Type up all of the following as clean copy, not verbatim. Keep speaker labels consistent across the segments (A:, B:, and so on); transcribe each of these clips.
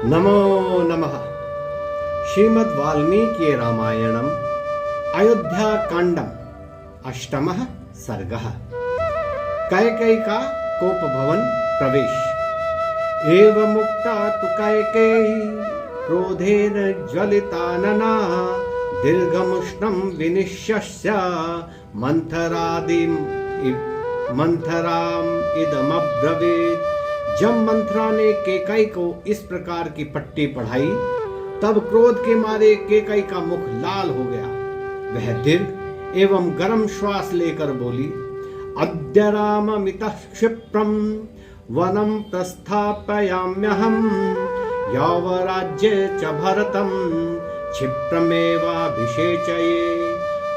A: नमो नमः। श्रीमद् वाल्मीकि रामायणम् अयोध्याकाण्डम् अष्टमः सर्गः। कैकेयी का कोपभवन प्रवेश। एवमुक्ता तु कैकेयी क्रोधेन ज्वलितानना दीर्घमुष्णं विनिश्यस्य मंथराम् इदमब्रवीत्। जब मंथरा ने केकई को इस प्रकार की पट्टी पढ़ाई तब क्रोध के मारे केकई का मुख लाल हो गया। वह दीर्घ एवं गर्म श्वास लेकर बोली, अद्य राममितः क्षिप्रम् वनं प्रस्थापयाम्यहम् यावराज्ये च भरतम् क्षिप्रमेवाभिषेचये।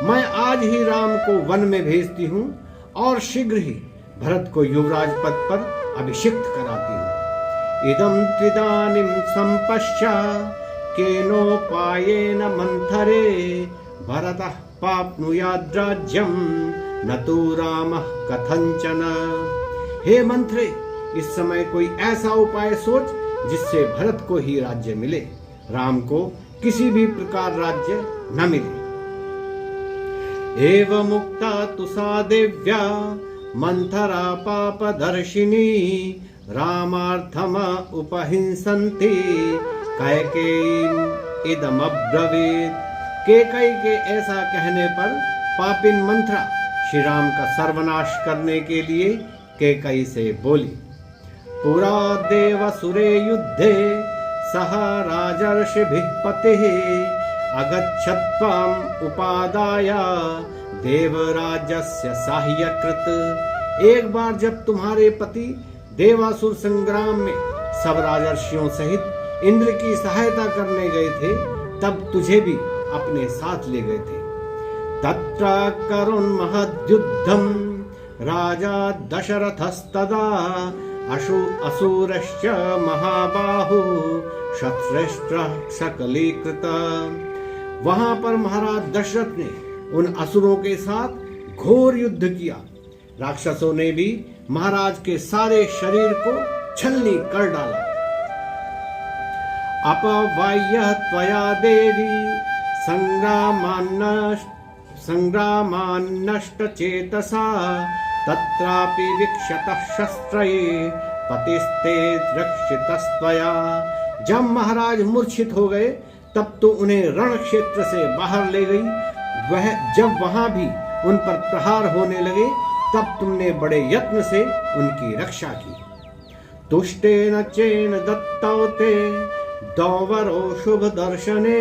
A: मैं आज ही राम को वन में भेजती हूँ और शीघ्र ही भरत को युवराज पद पर अभिषिक्त कराती हूँ। इदं त्विदानीं सम्पश्य केनोपायेन मंथरे भरतः प्राप्नुयाद्राज्यं न तु रामः कथंचन। हे मंथरे, इस समय कोई ऐसा उपाय सोच जिससे भरत को ही राज्य मिले, राम को किसी भी प्रकार राज्य न मिले। एवमुक्ता तु सा देव्या मंथरा पापदर्शिनी रामार्थम उपहिंसन्ति कैकेयीम् इदमब्रवीत्। केकई के ऐसा कहने पर पापिन मंथरा श्री राम का सर्वनाश करने के लिए केकई से बोली, पुरा देवसुरे युद्धे सह राजर्षिभिः पतिः अगच्छत्वाम् उपादाय देवराजस्य साह्यकृत। एक बार जब तुम्हारे पति देवासुर संग्राम में सब राजर्षियों सहित इंद्र की सहायता करने गए थे, तब तुझे भी अपने साथ ले गए थे। तत्र करुण महद्युद्धम राजा दशरथस्तदा असुरश्च महाबाहु शत्रैश्च सकलीकृत। वहां पर महाराज दशरथ ने उन असुरों के साथ घोर युद्ध किया। राक्षसों ने भी महाराज के सारे शरीर को छलनी कर डाला। अपवाह्य त्वया देवी संग्रामान्नष्ट चेतसा तत्रापि विक्षतः शस्त्रये पतिस्ते रक्षितस्त्वया। जब महाराज मूर्छित हो गए तब तो उन्हें रण क्षेत्र से बाहर ले गई। जब वहां भी उन पर प्रहार होने लगे तब तुमने बड़े यत्न से उनकी रक्षा की। तुष्टेन चेन दत्तौ ते दौवरो शुभ दर्शने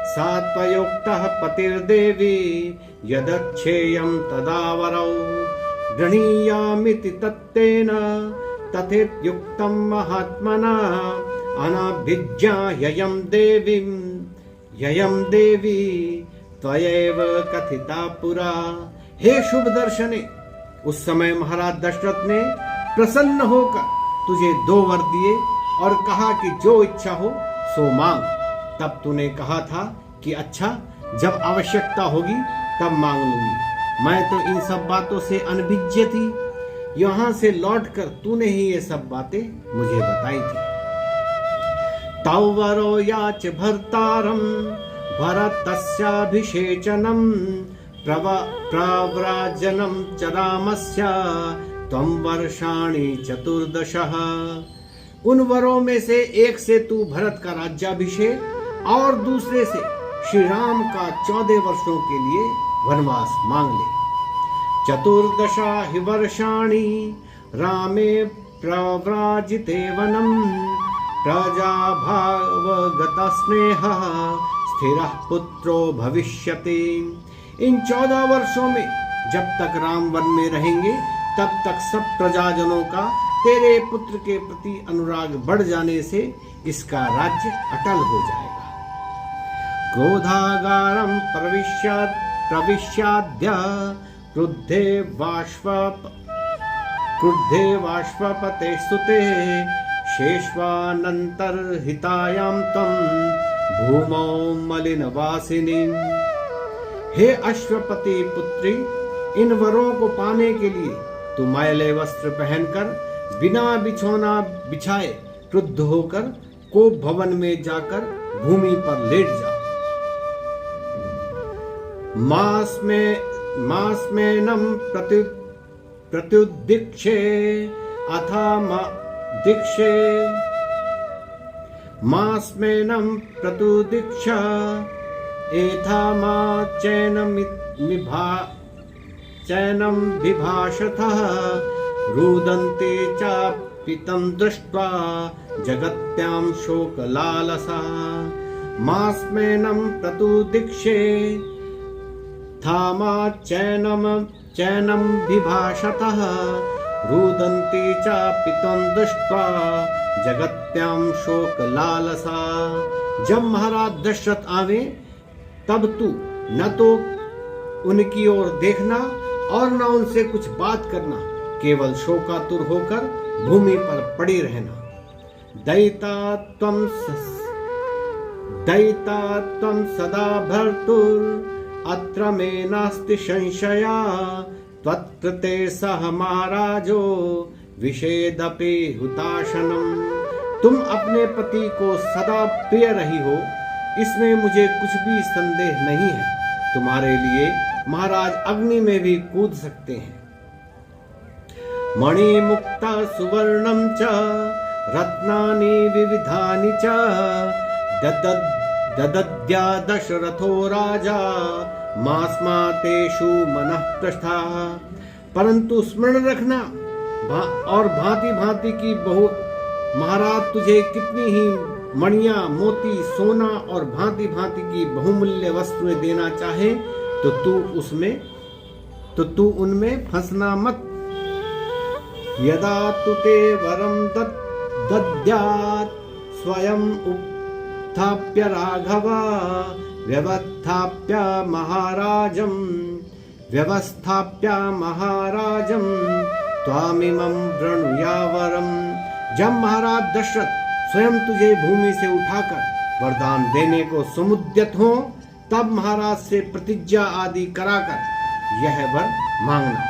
A: सात्वयोक्तः पतिर्देवी यदच्छेयं तदावरौ गृह्णीयामिति तत्तेन तथेत्युक्तं महात्मना अनाभिज्ञा ययं देवी त्वयैव कथिता पुरा। हे शुभ दर्शने, उस समय महाराज दशरथ ने प्रसन्न होकर तुझे 2 वर दिए और कहा कि जो इच्छा हो सो मांग। तब तूने कहा था कि अच्छा, जब आवश्यकता होगी तब मांग लूंगी। मैं तो इन सब बातों से अनभिज्ञ थी। यहाँ से लौटकर तूने ही ये सब बातें मुझे बताई थी। तौ वरो याच भर्तारं भरतस्याभिषेचनं प्रव्राजनं च रामस्य त्वं वर्षाणि 14। उन वरों में से एक से तू भरत का राज्याभिषेक और दूसरे से श्री राम का 14 वर्षों के लिए वनवास मांग ले। 14 हि वर्षाणि रामे प्रव्राजिते वनं प्रजाभावगत स्नेहः स्थिरः पुत्रो भविष्यति। इन 14 वर्षों में जब तक राम वन में रहेंगे तब तक सब प्रजाजनों का तेरे पुत्र के प्रति अनुराग बढ़ जाने से इसका राज्य अटल हो जाएगा। क्रोधागारं प्रविश्याद्य क्रुद्धे बाष्पपते सुते शेष्वानंतर्हितायां तम भूमौ मलिनवासिनी। हे अश्वपति पुत्री, इन वरों को पाने के लिए तू मैले वस्त्र पहनकर बिना बिछौना बिछाए क्रुद्ध होकर को भवन में जाकर भूमि पर लेट जाओ। मास्मेनं प्रत्युदिक्षे अथा दीक्षे मास्मेनं प्रत्युदिक्ष एथा मा चैनं विभाषतः रुदन्ते चापितं दृष्ट्वा जगत्यां शोकलालसा। मास्मेनं प्रत्युदिक्षे थामा चैनं विभाषतः रुदन्ते चापितं दृष्ट्वा जगत्यां शोकलालसा। जब महाराज दशरथ आवे तब तू न तो उनकी ओर देखना और न उनसे कुछ बात करना, केवल शोकातुर होकर भूमि पर पड़ी रहना। दयिता त्वं सदा भर्तुर अत्र मे नास्ति संशया त्वत्कृते सह महाराजो विषेदपि हुताशनम। तुम अपने पति को सदा प्रिय रही हो, इसमें मुझे कुछ भी संदेह नहीं है। तुम्हारे लिए महाराज अग्नि में भी कूद सकते हैं। मणिमुक्ता सुवर्णं च रत्नानि विविधानि च ददद्या दशरथो राजा मास्मातेषु मनः पृष्ठा। परंतु स्मरण रखना और भांति भांति की बहु महाराज तुझे कितनी ही मणियां, मोती, सोना और भांति भांति की बहुमूल्य वस्तुएं देना चाहे तो तू उनमें फंसना मत। यदा तुते वरम दद्यात् स्वयं उत्थाप्य राघव व्यवस्थाप्य महाराजं त्वामिमं वृणुयावरम। जब महाराज दशरथ स्वयं तुझे भूमि से उठाकर वरदान देने को समुद्यत हो, तब महाराज से प्रतिज्ञा आदि कराकर यह वर मांगना।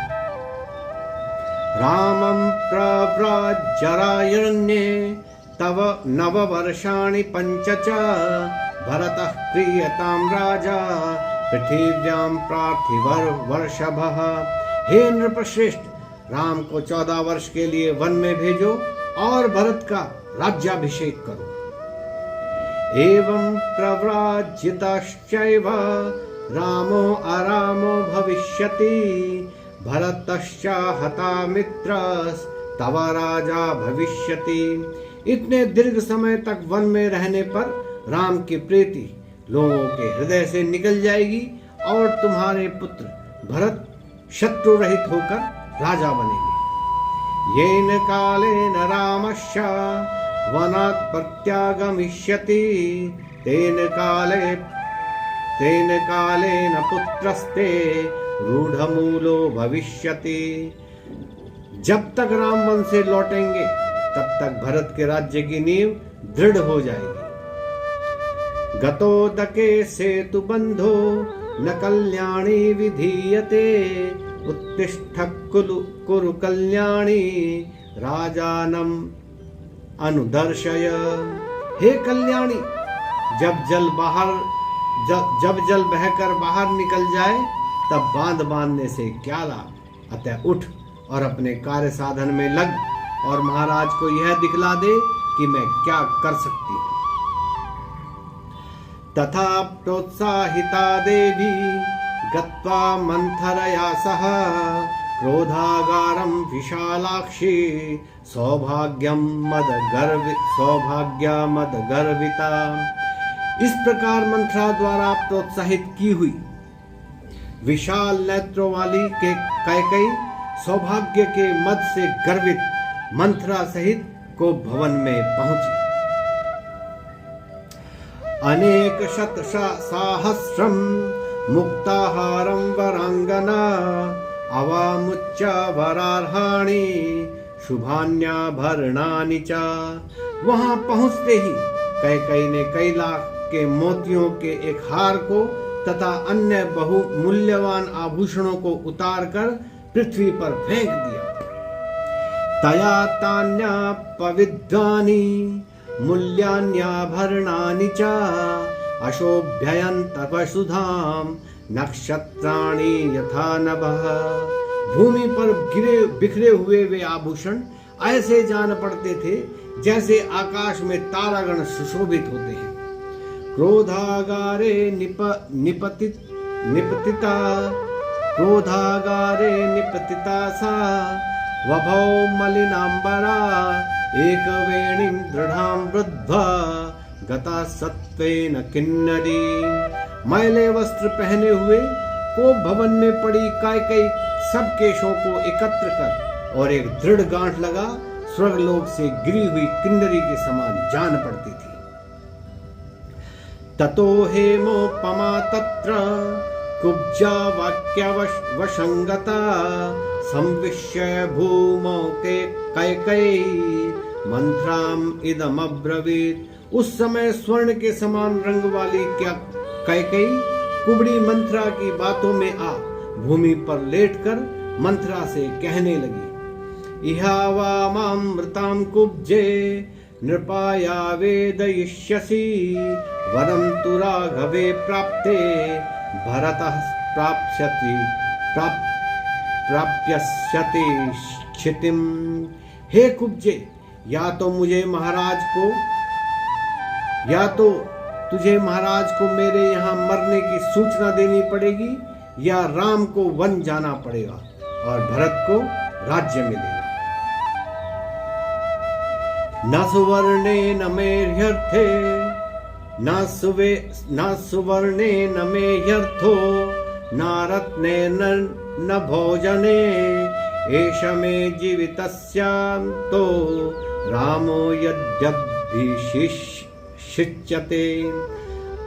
A: रामं प्रव्रजरायण्ये तव नववर्षाणि पञ्च च भरतः प्रीयतां राजा पृथिव्यां पार्थिवर वर्षभः। हे नृपश्रेष्ठ, राम को 14 वर्ष के लिए वन में भेजो और भरत का राज्याभिषेक करो। एवं प्रव्राजितश्चैव रामो अरामो भविष्यति भरतश्च हता मित्रस्तव राजा भविष्यति। इतने दीर्घ समय तक वन में रहने पर राम की प्रीति लोगों के हृदय से निकल जाएगी और तुम्हारे पुत्र भरत शत्रु रहित होकर राजा बनेंगे। येन कालेन रामस्य वनात् प्रत्यागमिष्यति तेन कालेन पुत्रस्ते रूढ़मूलो भविष्यति। जब तक राम वन से लौटेंगे तब तक भरत के राज्य की नींव दृढ़ हो जाएगी। गतोदके सेतु बंधो न कल्याणी विधीयते उत्तिष्ठ कुरु कल्याणी राजानम अनुदर्शय। हे कल्याणी, जब जल बहकर बाहर निकल जाए तब बांध बांधने से क्या लाभ। अतः उठ और अपने कार्य साधन में लग और महाराज को यह दिखला दे कि मैं क्या कर सकती हूँ। तथा प्रोत्साहिता देवी गत्वा मंथरया सह क्रोधागारं विशालाक्षी सौभाग्यमदगर्विता। इस प्रकार मंथरा द्वारा प्रोत्साहित की हुई विशाल नेत्रों वाली के कैकेयी सौभाग्य के मद से गर्वित मंथरा सहित को भवन में पहुंची। अनेक शत सहस्रम मुक्ताहारं वरांगना अवामुच्च वरार्हाणि शुभान्याभरणानि च। वहां पहुंचते ही कैकेयी ने कई लाख के मोतियों के एक हार को तथा अन्य बहुमूल्यवान आभूषणों को उतारकर पृथ्वी पर फेंक दिया। तया तान्या पविद्वानि मूल्यान्याभरणानि च अशोभ्ययन्तवसुधाम नक्षत्राणि यथा नभः। भूमि पर गिरे बिखरे हुए वे आभूषण ऐसे जान पड़ते थे जैसे आकाश में तारागण सुशोभित होते हैं। क्रोधागारे निपतिता सा वभौ मलिनांबरा एकवेणीं दृढ़ां वृद्ध्वा गता सत्वेन किन्नरी। मैले वस्त्र पहने हुए को भवन में पड़ी कैकेयी सब केशों को एकत्र कर और एक दृढ़ गांठ लगा स्वर्गलोक से गिरी हुई किन्नरी के समान जान पड़ती थी। ततो हेमोपमा तत्र कुब्जा वाक्यवशंगता संविश्य भूमौ के कैकेयी मंत्राम इदमब्रवीत। उस समय स्वर्ण के समान रंग वाली क्या कैकेयी कुबड़ी मंत्रा की बातों में आ भूमि पर लेटकर मंत्रा से कहने लगी, इहावामामृतां कुब्जे नृपाया वेदयिष्यसि वरं तु राघवे प्राप्ते भरतः प्राप्यस्यति क्षितिम। हे कुब्जे, या तो तुझे महाराज को मेरे यहाँ मरने की सूचना देनी पड़ेगी या राम को वन जाना पड़ेगा और भरत को राज्य मिलेगा। न सुवर्णे न मेर्यर्थे न सुवर्णे न मेर्यर्थो न रत्ने न भोजने एष मे जीवितस्यान्तो रामो यद्यभिषिच्यते।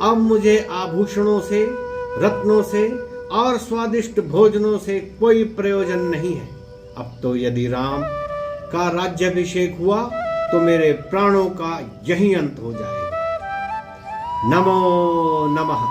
A: अब मुझे आभूषणों से, रत्नों से और स्वादिष्ट भोजनों से कोई प्रयोजन नहीं है। अब तो यदि राम का राज्याभिषेक हुआ तो मेरे प्राणों का यही अंत हो जाएगा। नमो नमः।